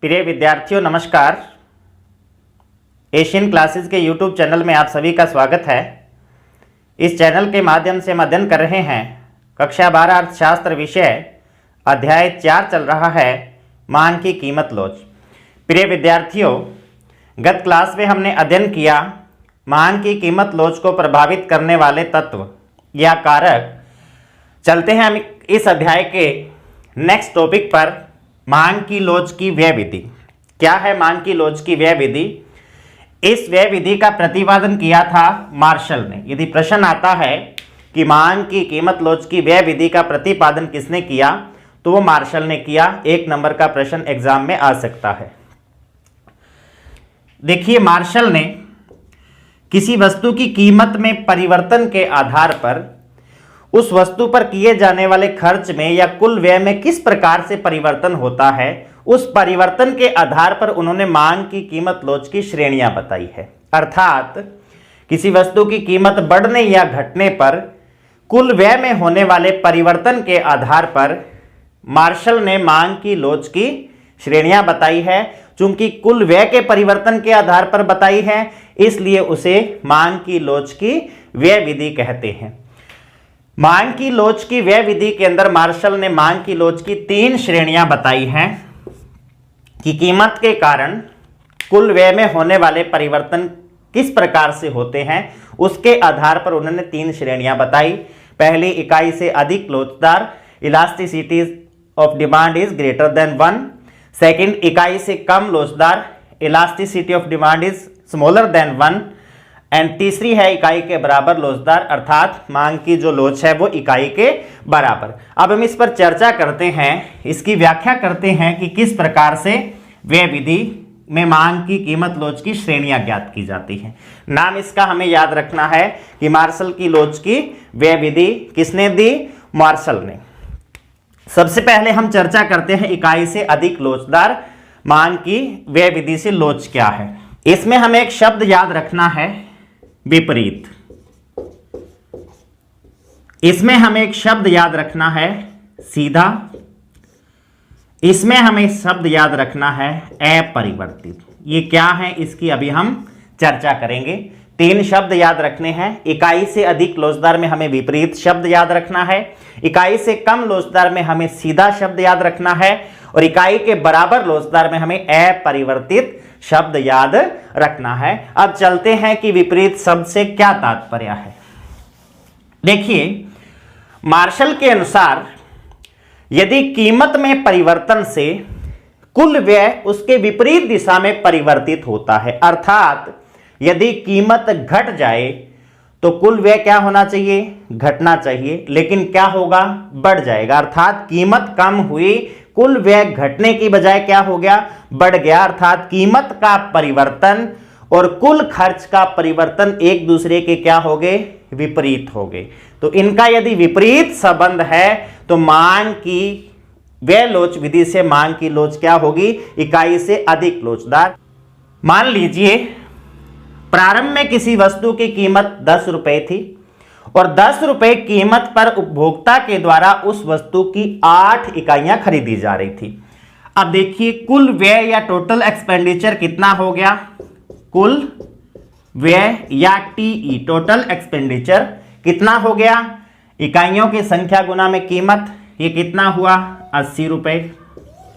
प्रिय विद्यार्थियों नमस्कार। एशियन क्लासेस के यूट्यूब चैनल में आप सभी का स्वागत है। इस चैनल के माध्यम से हम अध्ययन कर रहे हैं कक्षा 12 अर्थशास्त्र विषय अध्याय 4 चल रहा है मांग की कीमत लोच। प्रिय विद्यार्थियों, गत क्लास में हमने अध्ययन किया मांग की कीमत लोच को प्रभावित करने वाले तत्व या कारक। चलते हैं हम इस अध्याय के नेक्स्ट टॉपिक पर, मांग की लोच की व्यय विधि। क्या है मांग की लोच की व्यय विधि? इस व्यय विधि का प्रतिपादन किया था मार्शल ने। यदि प्रश्न आता है कि मांग की कीमत लोच की व्यय विधि का प्रतिपादन किसने किया, तो वो मार्शल ने किया। 1 नंबर का प्रश्न एग्जाम में आ सकता है। देखिए, मार्शल ने किसी वस्तु की कीमत में परिवर्तन के आधार पर उस वस्तु पर किए जाने वाले खर्च में या कुल व्यय में किस प्रकार से परिवर्तन होता है, उस परिवर्तन के आधार पर उन्होंने मांग की कीमत लोच की श्रेणियां बताई है। अर्थात किसी वस्तु की कीमत बढ़ने या घटने पर कुल व्यय में होने वाले परिवर्तन के आधार पर मार्शल ने मांग की लोच की श्रेणियां बताई है। चूंकि कुल व्यय के परिवर्तन के आधार पर बताई है, इसलिए उसे मांग की लोच की व्यय विधि कहते हैं। मांग की लोच की व्यय विधि के अंदर मार्शल ने मांग की लोच की 3 श्रेणियां बताई हैं कि कीमत के कारण कुल व्यय में होने वाले परिवर्तन किस प्रकार से होते हैं। उसके आधार पर उन्होंने 3 श्रेणियां बताई। पहली इकाई से अधिक लोचदार, elasticity of demand is greater then 1। Second, इकाई से कम लोचदार, elasticity of demand is smaller then 1। And तीसरी है इकाई के बराबर लोचदार, अर्थात मांग की जो लोच है वो इकाई के बराबर। अब हम इस पर चर्चा करते हैं, इसकी व्याख्या करते हैं कि किस प्रकार से व्यय विधि में मांग की कीमत लोच की श्रेणियां ज्ञात की जाती हैं। नाम इसका हमें याद रखना है कि मार्शल की लोच की व्यय विधि किसने दी? मार्शल ने। सबसे पहले हम चर्चा करते हैं इकाई से अधिक लोचदार मांग की व्यय विधि से लोच क्या है। इसमें हमें एक शब्द याद रखना है, विपरीत। इसमें हमें एक शब्द याद रखना है, सीधा। इसमें हमें शब्द याद रखना है, अपरिवर्तित। ये क्या है, इसकी अभी हम चर्चा करेंगे। 3 शब्द याद रखने हैं। इकाई से अधिक लोचदार में हमें विपरीत शब्द याद रखना है, इकाई से कम लोचदार में हमें सीधा शब्द याद रखना है, और इकाई के बराबर लोचदार में हमें अपरिवर्तित शब्द याद रखना है। अब चलते हैं कि विपरीत शब्द से क्या तात्पर्य है। देखिए, मार्शल के अनुसार यदि कीमत में परिवर्तन से कुल व्यय उसके विपरीत दिशा में परिवर्तित होता है, अर्थात यदि कीमत घट जाए तो कुल व्यय क्या होना चाहिए? घटना चाहिए, लेकिन क्या होगा? बढ़ जाएगा। अर्थात कीमत कम हुई, कुल व्यय घटने की बजाय क्या हो गया? बढ़ गया। अर्थात कीमत का परिवर्तन और कुल खर्च का परिवर्तन एक दूसरे के क्या हो गए? विपरीत हो गए। तो इनका यदि विपरीत संबंध है तो मांग की व्यय लोच विधि से मांग की लोच क्या होगी? इकाई से अधिक लोचदार। मान लीजिए प्रारंभ में किसी वस्तु की कीमत 10 रुपए थी और 10 रुपए कीमत पर उपभोक्ता के द्वारा उस वस्तु की 8 इकाइयां खरीदी जा रही थी। अब देखिए, कुल व्यय या टोटल एक्सपेंडिचर कितना हो गया? कुल व्यय या टीई टोटल एक्सपेंडिचर कितना हो गया? इकाइयों की संख्या गुना में कीमत, ये कितना हुआ? 80 रुपए।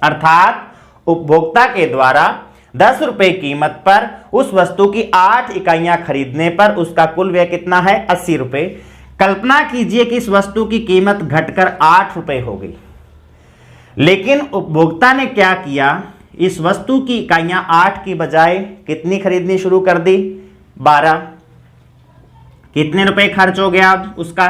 अर्थात उपभोक्ता के द्वारा 10 रुपए कीमत पर उस वस्तु की 8 इकाइयां खरीदने पर उसका कुल व्यय कितना है? 80 रुपए। कल्पना कीजिए कि इस वस्तु की कीमत घटकर 8 रुपए हो गई, लेकिन उपभोक्ता ने क्या किया? इस वस्तु की इकाइयां 8 की बजाय कितनी खरीदनी शुरू कर दी? 12। कितने रुपए खर्च हो गया अब उसका?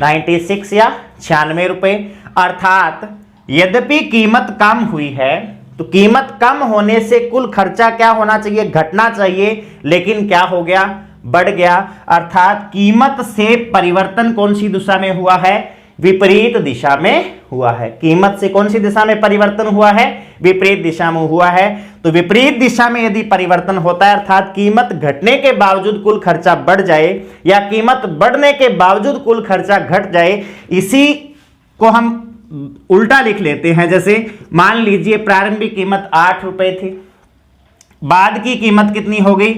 96 या 96 रुपए। अर्थात यद्यपि कीमत कम हुई है तो कीमत कम होने से कुल खर्चा क्या होना चाहिए? घटना चाहिए, लेकिन क्या हो गया? बढ़ गया। अर्थात कीमत से परिवर्तन कौन सी दिशा में हुआ है? विपरीत दिशा में हुआ है। कीमत से कौन सी दिशा में परिवर्तन हुआ है? विपरीत दिशा में हुआ है। तो विपरीत दिशा में यदि परिवर्तन होता है, अर्थात कीमत घटने के बावजूद कुल खर्चा बढ़ जाए या कीमत बढ़ने के बावजूद कुल खर्चा घट जाए, इसी को हम उल्टा लिख लेते हैं। जैसे मान लीजिए प्रारंभिक कीमत 8 रुपए थी, बाद की कीमत कितनी हो गई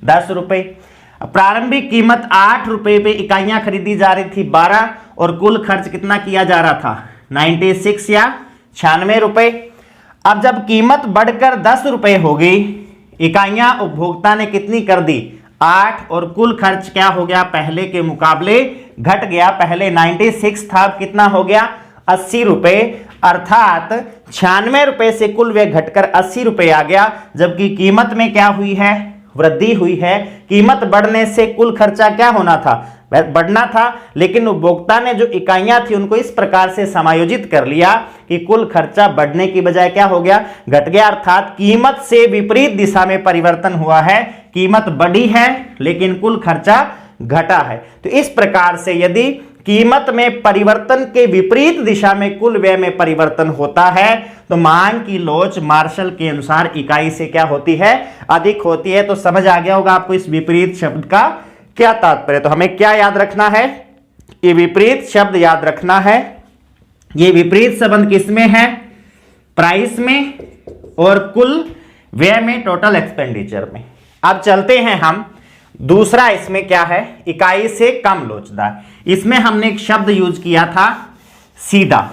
10 रुपए। प्रारंभिक कीमत 8 रुपए पे इकाइयां खरीदी जा रही थी 12, और कुल खर्च कितना किया जा रहा था 96 या 96 रुपए। अब जब कीमत बढ़कर 10 रुपए हो गई, इकाइयां उपभोक्ता ने कितनी कर दी 8, और कुल खर्च क्या हो गया पहले के मुकाबले घट गया। पहले 96 था, अब कितना हो गया 80 रुपए, अर्थात 96 रुपए से कुल व्यय घटकर 80 रुपए आ गया। जबकि कीमत में क्या हुई है वृद्धि हुई है। कीमत बढ़ने से कुल खर्चा क्या होना था बढ़ना था, लेकिन उपभोक्ता ने जो इकाइयां थी उनको इस प्रकार से समायोजित कर लिया कि कुल खर्चा बढ़ने की बजाय क्या हो गया घट गया, अर्थात कीमत से विपरीत दिशा में परिवर्तन हुआ है। कीमत बढ़ी है लेकिन कुल खर्चा घटा है। तो इस प्रकार से यदि कीमत में परिवर्तन के विपरीत दिशा में कुल व्यय में परिवर्तन होता है तो मांग की लोच मार्शल के अनुसार इकाई से क्या होती है अधिक होती है। तो समझ आ गया होगा आपको इस विपरीत शब्द का क्या तात्पर्य। तो हमें क्या याद रखना है, ये विपरीत शब्द याद रखना है। ये विपरीत संबंध किसमें है प्राइस में और कुल व्यय में टोटल एक्सपेंडिचर में। अब चलते हैं हम दूसरा, इसमें क्या है इकाई से कम लोचदार। इसमें हमने एक शब्द यूज किया था सीधा।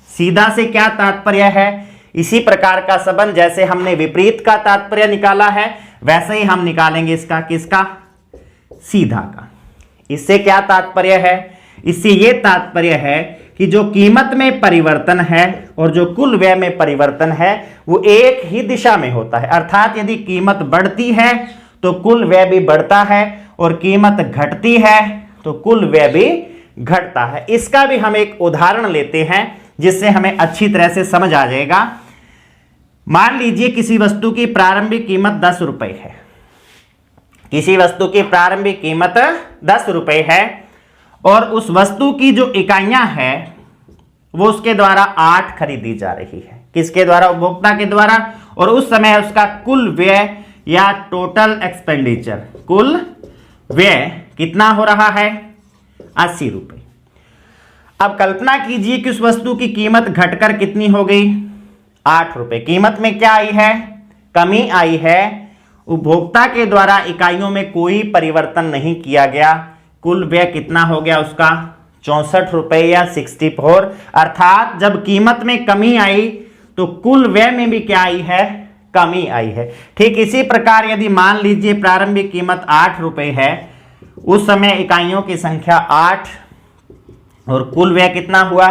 सीधा से क्या तात्पर्य है, इसी प्रकार का संबंध जैसे हमने विपरीत का तात्पर्य निकाला है वैसे ही हम निकालेंगे इसका किसका सीधा का। इससे क्या तात्पर्य है, इससे यह तात्पर्य है कि जो कीमत में परिवर्तन है और जो कुल व्यय में परिवर्तन है वो एक ही दिशा में होता है। अर्थात यदि कीमत बढ़ती है तो कुल व्यय भी बढ़ता है और कीमत घटती है तो कुल व्यय भी घटता है। इसका भी हम एक उदाहरण लेते हैं जिससे हमें अच्छी तरह से समझ आ जाएगा। मान लीजिए किसी वस्तु की प्रारंभिक कीमत 10 रुपए है। किसी वस्तु की प्रारंभिक कीमत 10 रुपए है और उस वस्तु की जो इकाइयां हैं वो उसके द्वारा 8 खरीदी जा रही है। किसके द्वारा उपभोक्ता के द्वारा। और उस समय उसका कुल व्यय या टोटल एक्सपेंडिचर कुल व्यय कितना हो रहा है 80 रुपए। अब कल्पना कीजिए कि उस वस्तु की कीमत घटकर कितनी हो गई 8 रुपए। कीमत में क्या आई है कमी आई है। उपभोक्ता के द्वारा इकाइयों में कोई परिवर्तन नहीं किया गया। कुल व्यय कितना हो गया उसका 64 रुपए या 64। अर्थात जब कीमत में कमी आई तो कुल व्यय में भी क्या आई है कमी आई है। ठीक इसी प्रकार यदि मान लीजिए प्रारंभिक कीमत 8 रुपए है, उस समय इकाइयों की संख्या 8 और कुल व्यय कितना हुआ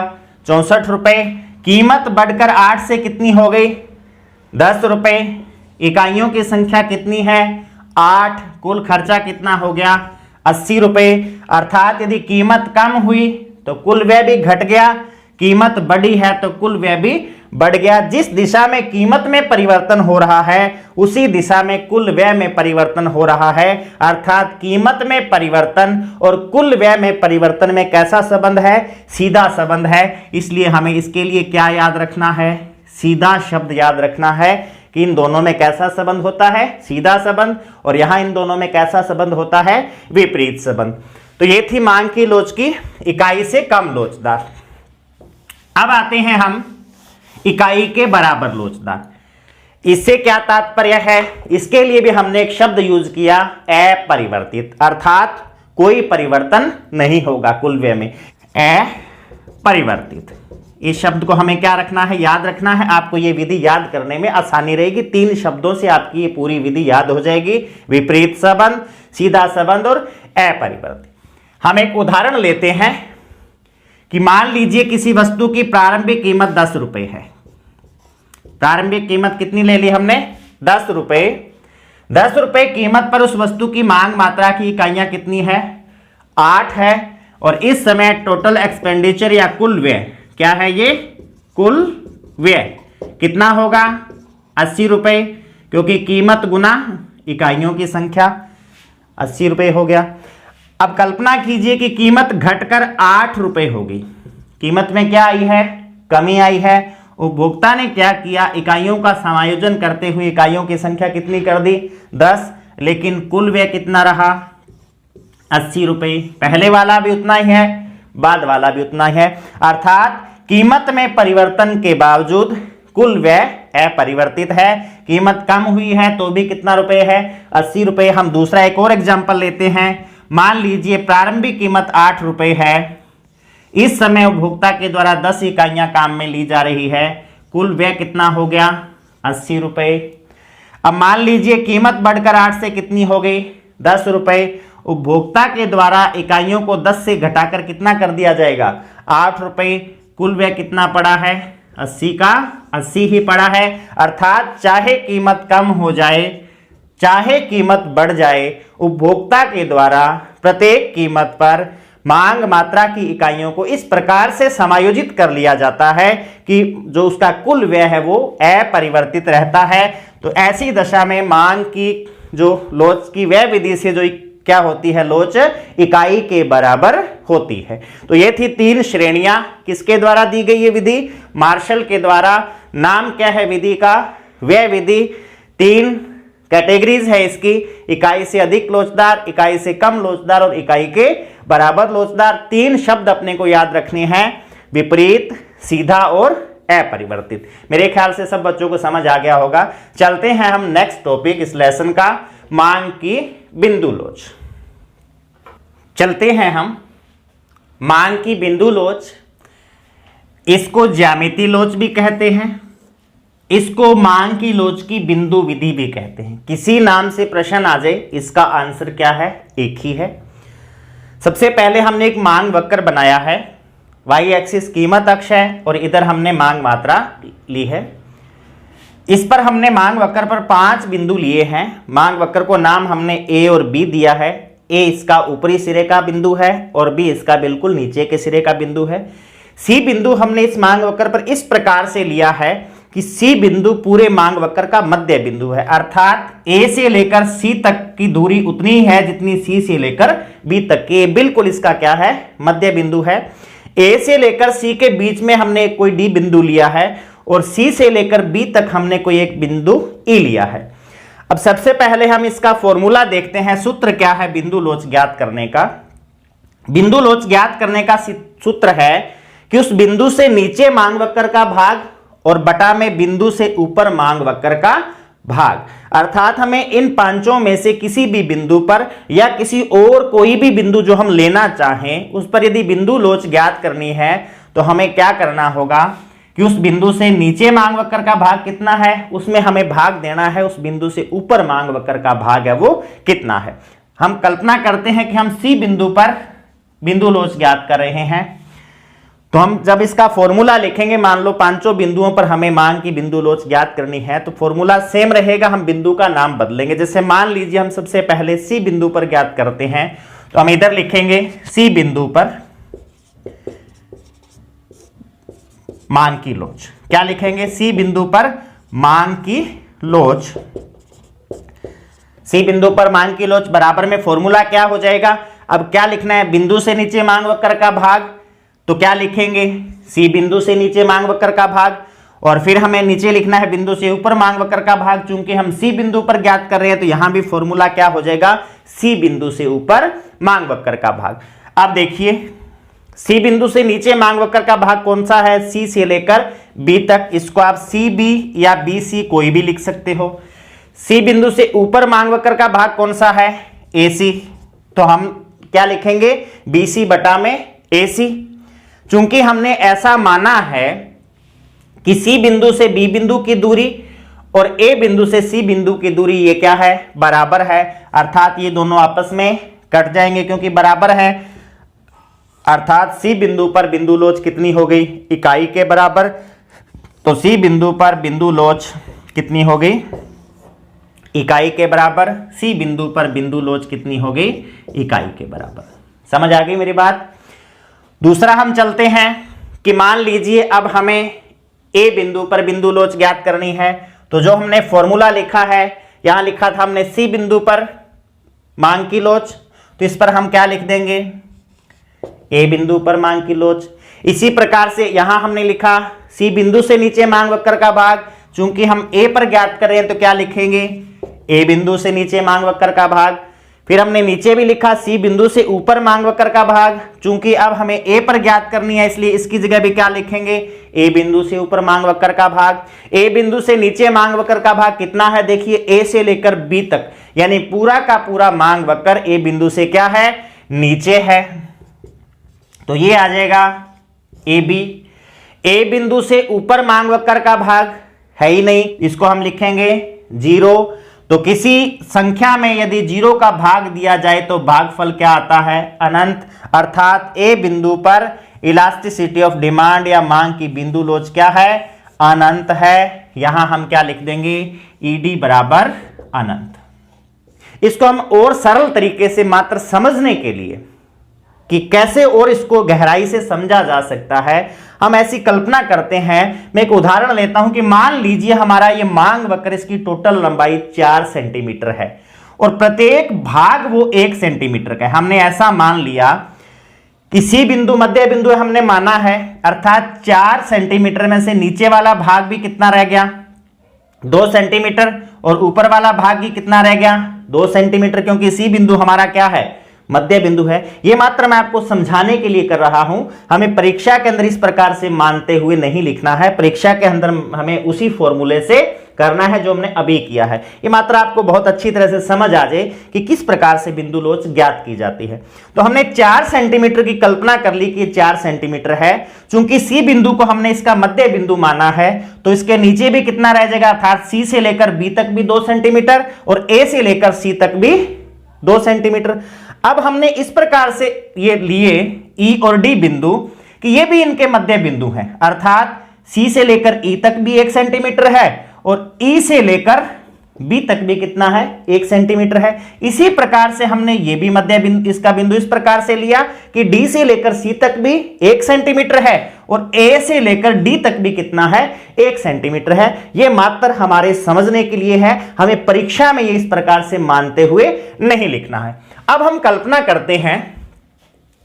64 रुपए। कीमत बढ़कर 8 से कितनी हो गई 10 रुपए। इकाइयों की संख्या कितनी है 8, कुल खर्चा कितना हो गया 80 रुपए। अर्थात यदि कीमत कम हुई तो कुल व्यय भी घट गया, कीमत बढ़ी है तो कुल व्यय भी बढ़ गया। जिस दिशा में कीमत में परिवर्तन हो रहा है उसी दिशा में कुल व्यय में परिवर्तन हो रहा है। अर्थात कीमत में परिवर्तन और कुल व्यय में परिवर्तन में कैसा संबंध है सीधा संबंध है। इसलिए हमें इसके लिए क्या याद रखना है सीधा शब्द याद रखना है कि इन दोनों में कैसा संबंध होता है सीधा संबंध, और यहां इन दोनों में कैसा संबंध होता है विपरीत संबंध। तो ये थी मांग की लोच की इकाई से कम लोचदार। अब आते हैं हम इकाई के बराबर लोचदार। इससे क्या तात्पर्य है, इसके लिए भी हमने एक शब्द यूज किया अपरिवर्तित, अर्थात कोई परिवर्तन नहीं होगा कुल व्यय में अपरिवर्तित। इस शब्द को हमें क्या रखना है याद रखना है। आपको ये विधि याद करने में आसानी रहेगी। 3 शब्दों से आपकी ये पूरी विधि याद हो जाएगी, विपरीत संबंध, सीधा संबंध और अपरिवर्तित। हम एक उदाहरण लेते हैं कि मान लीजिए किसी वस्तु की प्रारंभिक कीमत 10 रुपए है। प्रारंभिक कीमत कितनी ले ली हमने 10 रुपए। 10 रुपए कीमत पर उस वस्तु की मांग मात्रा की इकाइयां कितनी है 8 है। और इस समय टोटल एक्सपेंडिचर या कुल व्यय क्या है ये कुल व्यय कितना होगा 80 रुपए, क्योंकि कीमत गुना इकाइयों की संख्या 80 रुपए हो गया। अब कल्पना कीजिए कि कीमत घटकर 8 रुपए हो गई। कीमत में क्या आई है कमी आई है। उपभोक्ता ने क्या किया इकाइयों का समायोजन करते हुए इकाइयों की संख्या कितनी कर दी 10, लेकिन कुल व्यय कितना रहा 80 रुपए। पहले वाला भी उतना ही है बाद वाला भी उतना ही है। अर्थात कीमत में परिवर्तन के बावजूद कुल व्यय अपरिवर्तित है। कीमत कम हुई है तो भी कितना रुपए है, 80 रुपए। हम दूसरा एक और एग्जांपल लेते हैं। मान लीजिए प्रारंभिक कीमत 8 रुपए है। इस समय उपभोक्ता के द्वारा 10 इकाइयां काम में ली जा रही है। कुल व्यय कितना हो गया, 80 रुपए। अब मान लीजिए कीमत बढ़कर 8 से कितनी हो गई, 10 रुपए। उपभोक्ता के द्वारा इकाइयों को 10 से घटाकर कितना कर दिया जाएगा, 8 रुपए। कुल व्यय कितना पड़ा है, 80 का 80 ही पड़ा है। अर्थात चाहे कीमत कम हो जाए चाहे कीमत बढ़ जाए, उपभोक्ता के द्वारा प्रत्येक कीमत पर मांग मात्रा की इकाइयों को इस प्रकार से समायोजित कर लिया जाता है कि जो उसका कुल व्यय है वो अपरिवर्तित रहता है। तो ऐसी दशा में मांग की जो लोच की व्यय विधि से जो क्या होती है, लोच इकाई के बराबर होती है। तो ये थी 3 श्रेणियां। किसके द्वारा दी गई ये विधि, मार्शल के द्वारा। नाम क्या है विधि का, व्यय विधि। 3 कैटेगरीज है इसकी, इकाई से अधिक लोचदार, इकाई से कम लोचदार और इकाई के बराबर लोचदार। 3 शब्द अपने को याद रखने हैं, विपरीत, सीधा और अपरिवर्तित। मेरे ख्याल से सब बच्चों को समझ आ गया होगा। चलते हैं हम नेक्स्ट टॉपिक इस लेसन का, मांग की बिंदु लोच। चलते हैं हम मांग की बिंदु लोच। इसको ज्यामिति लोच भी कहते हैं, इसको मांग की लोच की बिंदु विधि भी कहते हैं। किसी नाम से प्रश्न आ जाए, इसका आंसर क्या है, एक ही है। सबसे पहले हमने एक मांग वक्र बनाया है। वाई एक्सिस कीमत अक्ष है और इधर हमने मांग मात्रा ली है। इस पर हमने मांग वक्र पर 5 बिंदु लिए हैं। मांग वक्र को नाम हमने ए और बी दिया है। ए इसका ऊपरी सिरे का बिंदु है और बी इसका बिल्कुल नीचे के सिरे का बिंदु है। सी बिंदु हमने इस मांग वक्र पर इस प्रकार से लिया है कि सी बिंदु पूरे मांग वक्र का मध्य बिंदु है। अर्थात ए से लेकर सी तक की दूरी उतनी है जितनी सी से लेकर बी तक की। बिल्कुल इसका क्या है, मध्य बिंदु है। ए से लेकर सी के बीच में हमने कोई डी बिंदु लिया है और सी से लेकर बी तक हमने कोई एक बिंदु ई लिया है। अब सबसे पहले हम इसका फॉर्मूला देखते हैं। सूत्र क्या है बिंदु लोच ज्ञात करने का। बिंदु लोच ज्ञात करने का सूत्र है कि उस बिंदु से नीचे मांग वक्र का भाग और बटा में बिंदु से ऊपर मांग वक्र का भाग। अर्थात हमें इन पांचों में से किसी भी बिंदु पर या किसी और कोई भी बिंदु जो हम लेना चाहें उस पर यदि बिंदु लोच ज्ञात करनी है तो हमें क्या करना होगा कि उस बिंदु से नीचे मांग वक्र का भाग कितना है उसमें हमें भाग देना है उस बिंदु से ऊपर मांग वक्र का भाग है वो कितना है। हम कल्पना करते हैं कि हम सी बिंदु पर बिंदु लोच ज्ञात कर रहे हैं। तो हम जब इसका फॉर्मूला लिखेंगे, मान लो पांचों बिंदुओं पर हमें मांग की बिंदु लोच ज्ञात करनी है, तो फॉर्मूला सेम रहेगा, हम बिंदु का नाम बदलेंगे। जैसे मान लीजिए हम सबसे पहले सी बिंदु पर ज्ञात करते हैं, तो हम इधर लिखेंगे सी बिंदु पर मांग की लोच। क्या लिखेंगे, सी बिंदु पर मांग की लोच। सी बिंदु पर मांग की लोच बराबर में फॉर्मूला क्या हो जाएगा। अब क्या लिखना है, बिंदु से नीचे मांग वक्र का भाग, तो क्या लिखेंगे, सी बिंदु से नीचे मांग वक्र का भाग, और फिर हमें नीचे लिखना है बिंदु से ऊपर मांग वक्र का भाग। चूंकि हम सी बिंदु पर ज्ञात कर रहे हैं तो यहां भी फॉर्मूला क्या हो जाएगा, सी बिंदु से ऊपर मांग वक्र का भाग। अब देखिए सी बिंदु से नीचे मांग वक्र का भाग कौन सा है, सी से लेकर बी तक। इसको आप सी बी या बी सी कोई भी लिख सकते हो। सी बिंदु से ऊपर मांग वक्र का भाग कौन सा है, ए सी। तो हम क्या लिखेंगे, बी सी बटा में ए सी। चूंकि हमने ऐसा माना है कि सी बिंदु से बी बिंदु की दूरी और ए बिंदु से सी बिंदु की दूरी ये क्या है, बराबर है। अर्थात ये दोनों आपस में कट जाएंगे क्योंकि बराबर है। अर्थात सी बिंदु पर बिंदु लोच कितनी हो गई, इकाई के बराबर। तो सी बिंदु पर बिंदु लोच कितनी हो गई, इकाई के बराबर। सी बिंदु पर बिंदु लोच कितनी हो गई, इकाई के बराबर। समझ आ गई मेरी बात। दूसरा हम चलते हैं कि मान लीजिए अब हमें ए बिंदु पर बिंदु लोच ज्ञात करनी है। तो जो हमने फॉर्मूला लिखा है, यहां लिखा था हमने सी बिंदु पर मांग की लोच, तो इस पर हम क्या लिख देंगे, ए बिंदु पर मांग की लोच। इसी प्रकार से यहां हमने लिखा सी बिंदु से नीचे मांग वक्र का भाग। चूंकि हम ए पर ज्ञात कर रहे हैं तो क्या लिखेंगे, ए बिंदु से नीचे मांग वक्र का भाग। फिर हमने नीचे भी लिखा सी बिंदु से ऊपर मांग वक्र का भाग। चूंकि अब हमें ए पर ज्ञात करनी है इसलिए इसकी जगह भी क्या लिखेंगे, ए बिंदु से ऊपर मांग वक्र का भाग। ए बिंदु से नीचे मांग वक्र का भाग कितना है, देखिए ए से लेकर बी तक, यानी पूरा का पूरा मांग वक्र ए बिंदु से क्या है, नीचे है। तो ये आ जाएगा ए बी। ए बिंदु से ऊपर मांग वक्र का भाग है ही नहीं, इसको हम लिखेंगे 0। तो किसी संख्या में यदि 0 का भाग दिया जाए तो भागफल क्या आता है, अनंत। अर्थात ए बिंदु पर इलास्टिसिटी ऑफ डिमांड या मांग की बिंदु लोच क्या है, अनंत है। यहां हम क्या लिख देंगे, ईडी बराबर अनंत। इसको हम और सरल तरीके से मात्र समझने के लिए कि कैसे और इसको गहराई से समझा जा सकता है, हम ऐसी कल्पना करते हैं। मैं एक उदाहरण लेता हूं कि मान लीजिए हमारा ये मांग वक्र, इसकी टोटल लंबाई 4 सेंटीमीटर है और प्रत्येक भाग वो 1 सेंटीमीटर का है। हमने ऐसा मान लिया कि सी बिंदु मध्य बिंदु हमने माना है, अर्थात 4 सेंटीमीटर में से नीचे वाला भाग भी कितना रह गया, 2 सेंटीमीटर, और ऊपर वाला भाग भी कितना रह गया, 2 सेंटीमीटर, क्योंकि सी बिंदु हमारा क्या है, मध्य बिंदु है। ये मात्र मैं आपको समझाने के लिए कर रहा हूं, हमें परीक्षा के अंदर इस प्रकार से मानते हुए नहीं लिखना है। परीक्षा के अंदर हमें उसी फॉर्मूले से करना है जो हमने अभी किया है। ये मात्र आपको बहुत अच्छी तरह से समझ आ जाए कि किस प्रकार से बिंदु लोच ज्ञात की जाती है। तो हमने 4 सेंटीमीटर की कल्पना कर ली कि 4 सेंटीमीटर है। चूंकि सी बिंदु को हमने इसका मध्य बिंदु माना है तो इसके नीचे भी कितना रह जाएगा, अर्थात सी से लेकर बी तक भी 2 सेंटीमीटर और ए से लेकर सी तक भी 2 सेंटीमीटर। अब हमने इस प्रकार से ये लिए ई और डी बिंदु कि ये भी इनके मध्य बिंदु हैं, अर्थात सी से लेकर ई तक भी 1 सेंटीमीटर है और ई से लेकर बी तक भी कितना है, 1 सेंटीमीटर है। इसी प्रकार से हमने ये भी मध्य बिंदु, इसका बिंदु इस प्रकार से लिया कि डी से लेकर सी तक भी 1 सेंटीमीटर है और ए से लेकर डी तक भी कितना है, 1 सेंटीमीटर है। ये मात्र हमारे समझने के लिए है, हमें परीक्षा में ये इस प्रकार से मानते हुए नहीं लिखना है। अब हम कल्पना करते हैं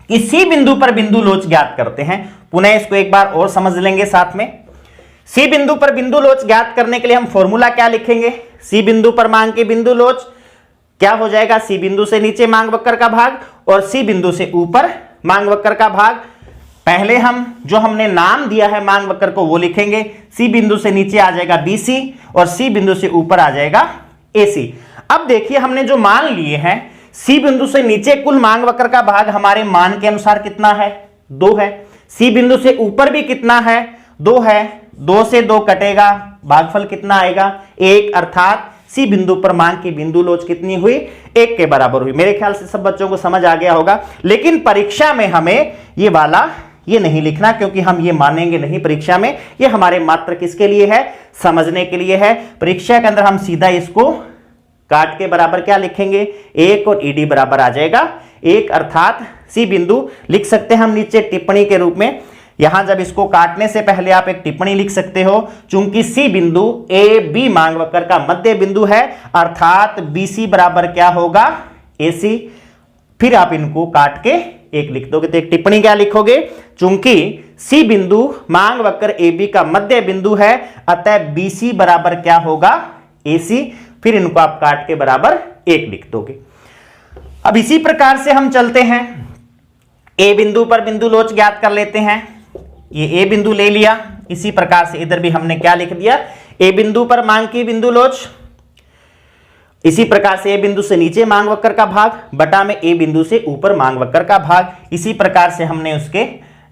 कि सी बिंदु पर बिंदु लोच ज्ञात करते हैं। पुनः इसको एक बार और समझ लेंगे साथ में। सी बिंदु पर बिंदु लोच ज्ञात करने के लिए हम फॉर्मूला क्या लिखेंगे, सी बिंदु पर मांग की बिंदु लोच क्या हो जाएगा, सी बिंदु से नीचे मांग वक्र का भाग और सी बिंदु से ऊपर मांग वक्र का भाग। पहले हम जो हमने नाम दिया है मांग वक्र को वो लिखेंगे। सी बिंदु से नीचे आ जाएगा बीसी और सी बिंदु से ऊपर आ जाएगा एसी। अब देखिए हमने जो मान लिए हैं, सी बिंदु से नीचे कुल मांग वक्र का भाग हमारे मान के अनुसार कितना है, 2 है। सी बिंदु से ऊपर भी कितना है, 2 है। 2 से 2 कटेगा, भागफल कितना आएगा, 1। अर्थात सी बिंदु पर मांग की बिंदु लोच कितनी हुई, 1 के बराबर हुई। मेरे ख्याल से सब बच्चों को समझ आ गया होगा। लेकिन परीक्षा में हमें ये वाला ये नहीं लिखना, क्योंकि हम ये मानेंगे नहीं परीक्षा में। ये हमारे मात्र किसके लिए है, समझने के लिए है। परीक्षा के अंदर हम सीधा इसको काट के बराबर क्या लिखेंगे, 1 और ईडी बराबर आ जाएगा 1। अर्थात सी बिंदु लिख सकते हैं हम नीचे टिप्पणी के रूप में। यहां जब इसको काटने से पहले आप एक टिप्पणी लिख सकते हो, चूंकि सी बिंदु ए बी मांग वक्र का मध्य बिंदु है, अर्थात बीसी बराबर क्या होगा, एसी। फिर आप इनको काट के 1 लिख दोगे तो एक टिप्पणी क्या लिखोगे, चूंकि सी बिंदु मांग वक्र ए बी का मध्य बिंदु है, अतः बीसी बराबर क्या होगा, एसी। फिर इनको आप काट के बराबर 1 लिख दोगे। अब इसी प्रकार से हम चलते हैं, ए बिंदु पर बिंदु लोच ज्ञात कर लेते हैं। ये ए बिंदु ले लिया, इसी प्रकार से इधर भी हमने क्या लिख दिया, ए बिंदु पर मांग की बिंदु लोच। इसी प्रकार से ए बिंदु से नीचे मांग वक्र का भाग बटा में ए बिंदु से ऊपर मांग वक्र का भाग। इसी प्रकार से हमने उसके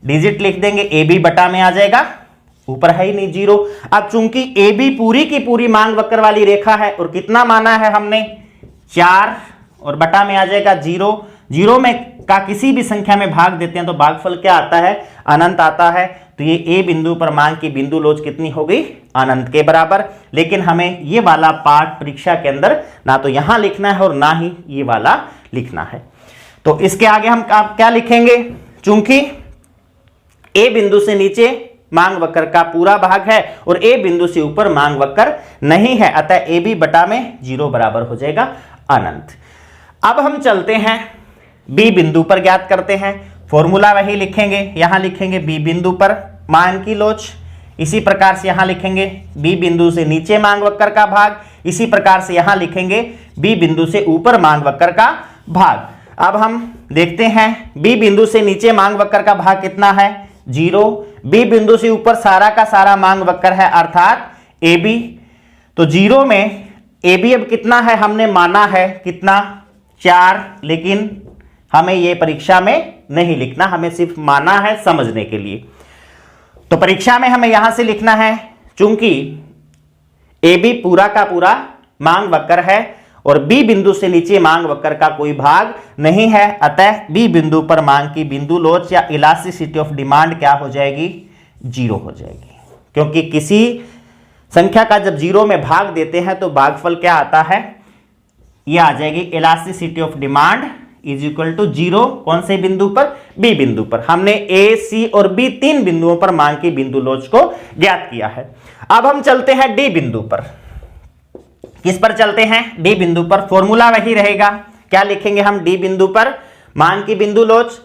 डिजिट लिख देंगे, ए बी बटा में आ जाएगा, ऊपर है ही नहीं 0। अब चूंकि ए बी पूरी की पूरी मांग वक्र वाली रेखा है और कितना माना है हमने, 4, और बटा में आ जाएगा 0। 0 में का किसी भी संख्या में भाग देते हैं तो भागफल क्या आता है, अनंत आता है। तो ये ए बिंदु पर मांग की बिंदु लोच कितनी हो गई, अनंत के बराबर। लेकिन हमें ये वाला पार्ट परीक्षा के अंदर ना तो यहां लिखना है और ना ही ये वाला लिखना है। तो इसके आगे हम क्या लिखेंगे, चूंकि ए बिंदु से नीचे मांग वक्र का पूरा भाग है और ए बिंदु से ऊपर मांग वक्र नहीं है, अतः ए बी बटा में 0 बराबर हो जाएगा अनंत। अब हम चलते हैं बी बिंदु पर ज्ञात करते हैं। फॉर्मूला वही लिखेंगे, यहां लिखेंगे बी बिंदु पर मांग की लोच। इसी प्रकार से यहां लिखेंगे बी बिंदु से नीचे मांग वक्र का भाग। इसी प्रकार से यहां लिखेंगे बी बिंदु से ऊपर मांग वक्र का भाग। अब हम देखते हैं बी बिंदु से नीचे मांग वक्र का भाग कितना है 0, बी बिंदु से ऊपर सारा का सारा मांग वक्र है अर्थात ए बी। तो 0 में ए बी अब कितना है हमने माना है कितना 4, लेकिन हमें यह परीक्षा में नहीं लिखना, हमें सिर्फ माना है समझने के लिए। तो परीक्षा में हमें यहां से लिखना है चूंकि ए बी पूरा का पूरा मांग वक्र है और बी बिंदु से नीचे मांग वक्र का कोई भाग नहीं है, अतः बी बिंदु पर मांग की बिंदु लोच या इलास्टिसिटी ऑफ डिमांड क्या हो जाएगी 0 हो जाएगी। क्योंकि किसी संख्या का जब 0 में भाग देते हैं तो भागफल क्या आता है, यह आ जाएगी elasticity of demand is equal to 0। कौन से बिंदु पर, बी बिंदु पर। हमने ए, सी और बी 3 बिंदुओं पर मांग की बिंदु लोच को ज्ञात किया है। अब हम चलते हैं डी बिंदु पर। किस पर चलते हैं, डी बिंदु पर। फॉर्मूला वही रहेगा, क्या लिखेंगे हम डी बिंदु पर मांग की बिंदु लोच,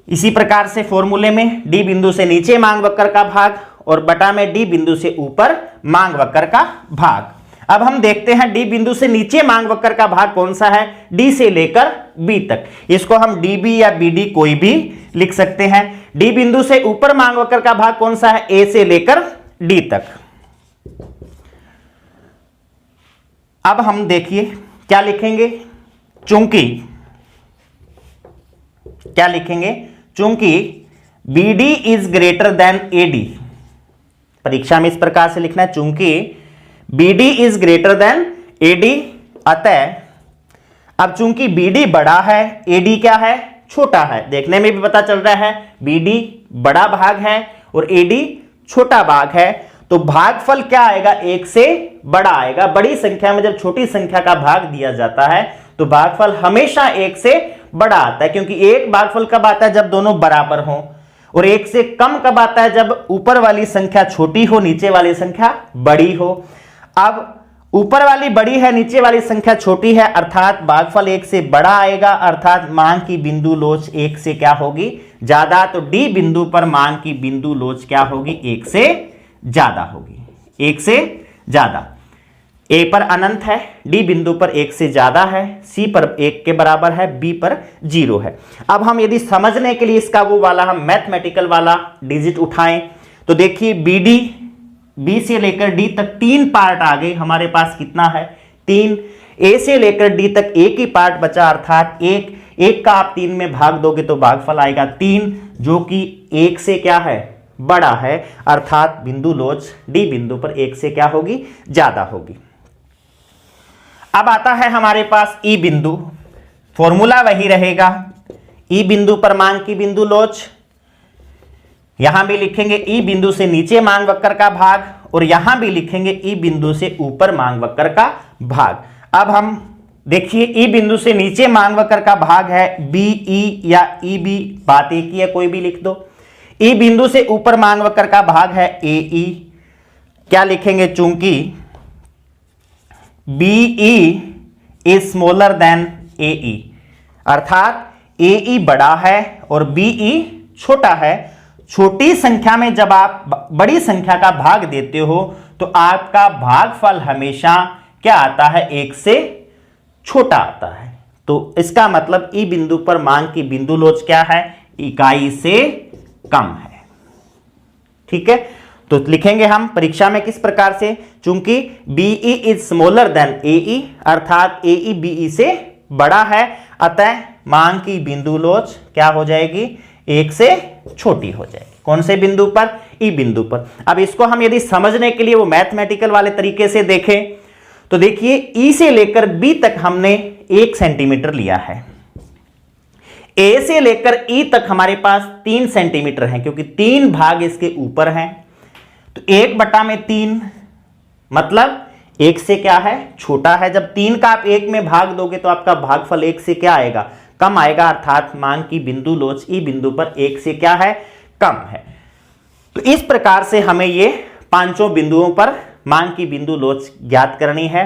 इसी प्रकार से फॉर्मूले में डी बिंदु से नीचे मांग वक्र का भाग और बटा में डी बिंदु से ऊपर मांग वक्र का भाग। अब हम देखते हैं डी बिंदु से नीचे मांग वक्र का भाग कौन सा है, डी से लेकर बी तक। इसको हम डी बी या बी डी कोई भी लिख सकते हैं। डी बिंदु से ऊपर मांग वक्र का भाग कौन सा है, ए से लेकर डी तक। अब हम देखिए क्या लिखेंगे, चूंकि क्या लिखेंगे, चूंकि B D is greater than A D. परीक्षा में इस प्रकार से लिखना है, चूंकि B D is greater than A D, अतः अब चूंकि बी डी बड़ा है ए डी क्या है, छोटा है। देखने में भी पता चल रहा है बी डी बड़ा भाग है और ए डी छोटा भाग है, तो भागफल क्या आएगा, 1 से बड़ा आएगा। बड़ी संख्या में जब छोटी संख्या का भाग दिया जाता है तो भागफल हमेशा 1 से बड़ा आता है, क्योंकि एक भागफल कब आता है, जब दोनों बराबर हों, और 1 से कम कब आता है, जब ऊपर वाली संख्या छोटी हो नीचे वाली संख्या बड़ी हो। अब ऊपर वाली बड़ी है नीचे वाली संख्या छोटी है, अर्थात भागफल 1 से बड़ा आएगा, अर्थात मांग की बिंदु लोच 1 से क्या होगी, ज्यादा। तो डी बिंदु पर मांग की बिंदु लोच क्या होगी, 1 से ज्यादा होगी, 1 से ज्यादा। ए पर अनंत है, डी बिंदु पर 1 से ज्यादा है, सी पर 1 के बराबर है, बी पर 0 है। अब हम यदि समझने के लिए इसका वो वाला हम मैथमेटिकल वाला डिजिट उठाएं तो देखिए बी डी, बी से लेकर डी तक 3 पार्ट आ गए हमारे पास, कितना है 3। ए से लेकर डी तक एक ही पार्ट बचा, अर्थात 1 का आप 3 में भाग दोगे तो भागफल आएगा 3, जो कि 1 से क्या है, बड़ा है, अर्थात बिंदु लोच डी बिंदु पर 1 से क्या होगी, ज्यादा होगी। अब आता है हमारे पास ई बिंदु, फॉर्मूला वही रहेगा, ई बिंदु पर मांग की बिंदु लोच। यहां भी लिखेंगे ई बिंदु से नीचे मांग वक्र का भाग और यहां भी लिखेंगे ई बिंदु से ऊपर मांग वक्र का भाग। अब हम देखिए ई बिंदु से नीचे मांग वक्र का भाग है बी ई या ई बी, बात एक ही है, कोई भी लिख दो। ई बिंदु से ऊपर मांग वक्र का भाग है ए ई, क्या लिखेंगे, चूंकि B E is smaller than A E, अर्थात ए ई बड़ा है और बी ई छोटा है। छोटी संख्या में जब आप बड़ी संख्या का भाग देते हो तो आपका भागफल हमेशा क्या आता है, 1 से छोटा आता है। तो इसका मतलब ई बिंदु पर मांग की बिंदु लोच क्या है, इकाई से कम है। ठीक है, तो लिखेंगे हम परीक्षा में किस प्रकार से, चूंकि बीई इज स्मॉलर देन एई, अर्थात एई बीई से बड़ा है, अतः मांग की बिंदु लोच क्या हो जाएगी, 1 से छोटी हो जाएगी। कौन से बिंदु पर, ई बिंदु पर। अब इसको हम यदि समझने के लिए वो मैथमेटिकल वाले तरीके से देखें तो देखिए ई से लेकर बी तक हमने 1 सेंटीमीटर लिया है, ए से लेकर ई तक हमारे पास 3 सेंटीमीटर है, क्योंकि 3 भाग इसके ऊपर हैं, तो 1/3 मतलब 1 से क्या है, छोटा है। जब 3 का आप 1 में भाग दोगे तो आपका भागफल 1 से क्या आएगा, कम आएगा, अर्थात मांग की बिंदु लोच ई बिंदु पर 1 से क्या है, कम है। तो इस प्रकार से हमें ये 5 बिंदुओं पर मांग की बिंदु लोच ज्ञात करनी है।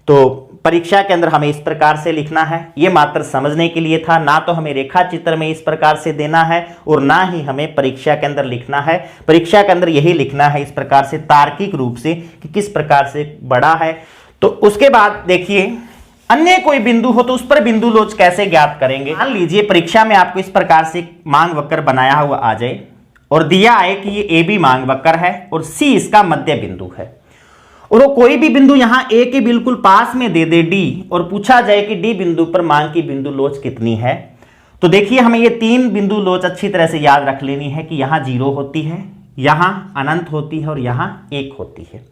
तो परीक्षा के अंदर हमें इस प्रकार से लिखना है, ये मात्र समझने के लिए था, ना तो हमें रेखा चित्र में इस प्रकार से देना है और ना ही हमें परीक्षा के अंदर लिखना है। परीक्षा के अंदर यही लिखना है इस प्रकार से तार्किक रूप से कि किस प्रकार से बड़ा है। तो उसके बाद देखिए अन्य कोई बिंदु हो तो उस पर बिंदु लोच कैसे ज्ञात करेंगे। मान लीजिए परीक्षा में आपको इस प्रकार से मांग वक्र बनाया हुआ आ जाए और दिया है कि ये ए बी मांग वक्र है और सी इसका मध्य बिंदु है, और वो कोई भी बिंदु यहां ए के बिल्कुल पास में दे दे डी, और पूछा जाए कि डी बिंदु पर मांग की बिंदु लोच कितनी है। तो देखिए हमें ये 3 बिंदु लोच अच्छी तरह से याद रख लेनी है कि यहां 0 होती है, यहां अनंत होती है और यहां 1 होती है।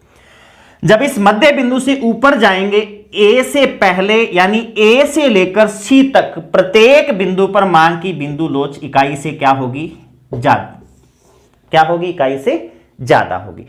जब इस मध्य बिंदु से ऊपर जाएंगे ए से पहले यानी ए से लेकर सी तक प्रत्येक बिंदु पर मांग की बिंदु लोच इकाई से क्या होगी, क्या होगी, इकाई से ज्यादा होगी।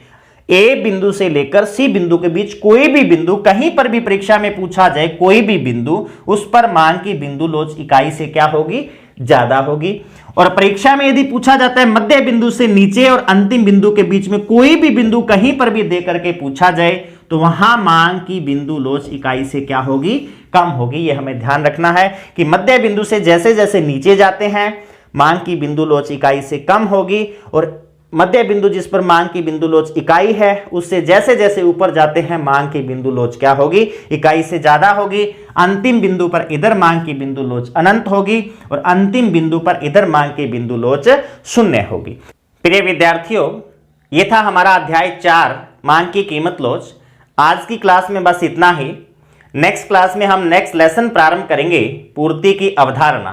ए बिंदु से लेकर सी बिंदु के बीच कोई भी बिंदु कहीं पर भी परीक्षा में पूछा जाए कोई भी बिंदु, उस पर मांग की बिंदु लोच इकाई से क्या होगी, ज्यादा होगी। और परीक्षा में यदि पूछा जाता है मध्य बिंदु से नीचे और अंतिम बिंदु के बीच में कोई भी बिंदु कहीं पर भी दे करके पूछा जाए तो वहां मांग की बिंदु लोच इकाई से क्या होगी, कम होगी। यह हमें ध्यान रखना है कि मध्य बिंदु से जैसे जैसे नीचे जाते हैं मांग की बिंदु लोच इकाई से कम होगी, और मध्य बिंदु जिस पर मांग की बिंदु लोच इकाई है उससे जैसे जैसे ऊपर जाते हैं मांग की बिंदु लोच क्या होगी, इकाई से ज्यादा होगी। अंतिम बिंदु पर इधर मांग की बिंदु लोच अनंत होगी और अंतिम बिंदु पर इधर मांग की बिंदु लोच 0 होगी। प्रिय विद्यार्थियों, यह था हमारा अध्याय 4 मांग की कीमत लोच। आज की क्लास में बस इतना ही। नेक्स्ट क्लास में हम नेक्स्ट लेसन प्रारंभ करेंगे, पूर्ति की अवधारणा।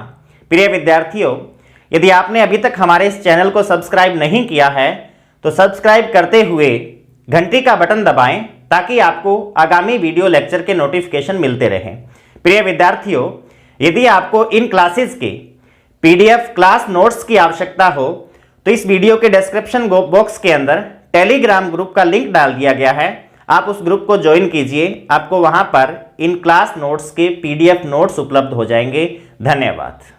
प्रिय विद्यार्थियों, यदि आपने अभी तक हमारे इस चैनल को सब्सक्राइब नहीं किया है तो सब्सक्राइब करते हुए घंटी का बटन दबाएं ताकि आपको आगामी वीडियो लेक्चर के नोटिफिकेशन मिलते रहें। प्रिय विद्यार्थियों, यदि आपको इन क्लासेस के पीडीएफ क्लास नोट्स की आवश्यकता हो तो इस वीडियो के डिस्क्रिप्शन बॉक्स के अंदर टेलीग्राम ग्रुप का लिंक डाल दिया गया है, आप उस ग्रुप को ज्वाइन कीजिए। आपको वहां पर इन क्लास नोट्स के पीडीएफ नोट्स उपलब्ध हो जाएंगे। धन्यवाद।